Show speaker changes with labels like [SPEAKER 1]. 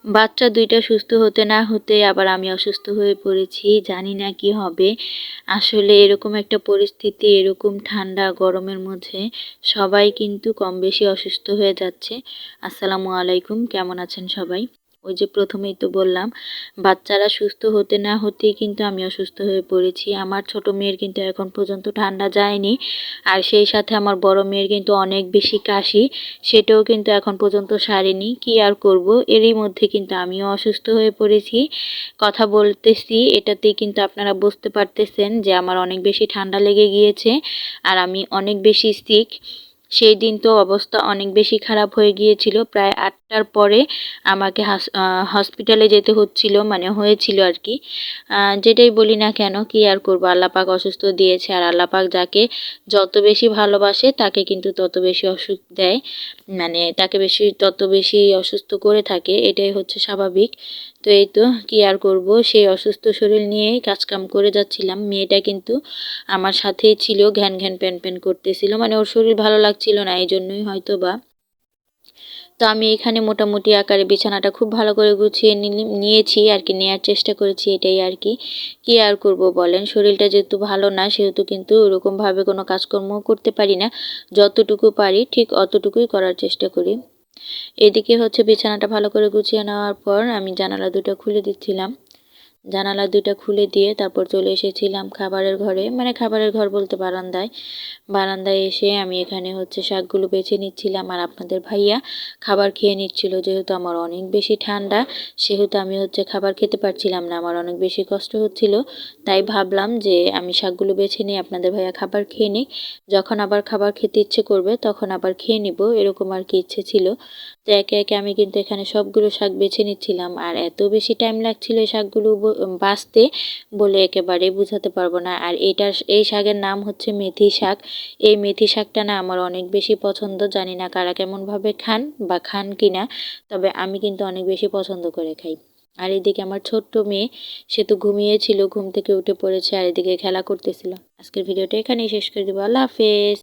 [SPEAKER 1] বাচ্চা দুইটা সুস্থ হতে না হতে আবার আমি অসুস্থ হয়ে পড়েছি, জানি না কি হবে। আসলে এরকম একটা পরিস্থিতি, এরকম ঠান্ডা গরমের মধ্যে সবাই কিন্তু কম বেশি অসুস্থ হয়ে যাচ্ছে। আসসালামু আলাইকুম, কেমন আছেন সবাই? ওই যে প্রথমেই তো বললাম, বাচ্চারা সুস্থ হতে না হতেই কিন্তু আমি অসুস্থ হয়ে পড়েছি। আমার ছোট মেয়ের কিন্তু এখন পর্যন্ত ঠান্ডা যায়নি, আর সেই সাথে আমার বড় মেয়ের কিন্তু অনেক বেশি কাশি, সেটাও কিন্তু এখন পর্যন্ত সারেনি। কি আর করব, এরই মধ্যে কিন্তু আমিও অসুস্থ হয়ে পড়েছি। কথা বলতেছি এটাতেই কিন্তু আপনারা বুঝতে পারতেছেন যে আমার অনেক বেশি ঠান্ডা লেগে গিয়েছে, আর আমি অনেক বেশি সিক। সেই দিন তো অবস্থা অনেক বেশি খারাপ হয়ে গিয়েছিল। প্রায় 8টার পরে আমাকে হসপিটালে যেতে হচ্ছিল, মানে হয়েছিল আর কি। যেটাই বলি না কেন, কি আর করবো, আল্লাহ পাক অসুস্থ দিয়েছে, আর আল্লাহ পাক যাকে যত বেশি ভালোবাসে তাকে কিন্তু তত বেশি অসুখ দেয়, মানে তাকে তত বেশি অসুস্থ করে থাকে, এটাই হচ্ছে স্বাভাবিক। তো এই তো, কি আর করব, সেই অসুস্থ শরীর নিয়েই কাজকাম করে যাচ্ছিলাম। মেয়েটা কিন্তু আমার সাথেই ছিল, ঘ্যান ঘ্যান প্যান প্যান করতেছিল, মানে ওর শরীর ভালো লাগছিল না, এই জন্যই হয়তো বা। তো আমি এখানে মোটামুটি আকারে বিছানাটা খুব ভালো করে গুছিয়ে নিয়েছি আর কি, নেয়ার চেষ্টা করেছি, এটাই আর কি। কি আর করব বলেন, শরীরটা যেহেতু ভালো না সেহেতু কিন্তু ওরকমভাবে কোনো কাজকর্ম করতে পারি না। যতটুকু পারি ঠিক অতটুকুই করার চেষ্টা করি। এদিকে হচ্ছে বিছানাটা ভালো করে গুছিয়ে নেওয়ার পর আমি জানালা দুটো খুলে দিচ্ছিলাম। জানালা দুটো খুলে দিয়ে তারপর চলে এসেছিলাম খাবারের ঘরে, মানে খাবারের ঘর বলতে বারান্দায়। বারান্দায় এসে আমি এখানে হচ্ছে শাকগুলো বেছে নিচ্ছিলাম, আর আপনাদের ভাইয়া খাবার খেয়ে নিচ্ছিল। যেহেতু আমার অনেক বেশি ঠান্ডা, সেহেতু আমি হচ্ছে খাবার খেতে পারছিলাম না, আমার অনেক বেশি কষ্ট হচ্ছিল। তাই ভাবলাম যে আমি শাকগুলো বেছে নিই, আপনাদের ভাইয়া খাবার খেয়ে নিই, যখন আবার খাবার খেতে ইচ্ছে করবে তখন আবার খেয়ে নিব, এরকম আর কি ইচ্ছে ছিল। তো একে একে আমি কিন্তু এখানে সবগুলো শাক বেছে নিচ্ছিলাম, আর এত বেশি টাইম লাগছিল এই শাকগুলো বাছতে, বলে একেবারে বুঝাতে পারবো না। আর এই শাকের নাম হচ্ছে মেথি শাক। এই মেথি শাকটা না আমার অনেক বেশি পছন্দ, জানি না কারা কেমনভাবে খান বা খান কিনা, তবে আমি কিন্তু অনেক বেশি পছন্দ করে খাই। আর এদিকে আমার ছোট্ট মেয়ে, সে তো ঘুমিয়েছিল, ঘুম থেকে উঠে পড়েছে, আর এদিকে খেলা করতেছিল। আজকের ভিডিওটা এখানেই শেষ করে দেবো। আল্লাহ হাফেজ।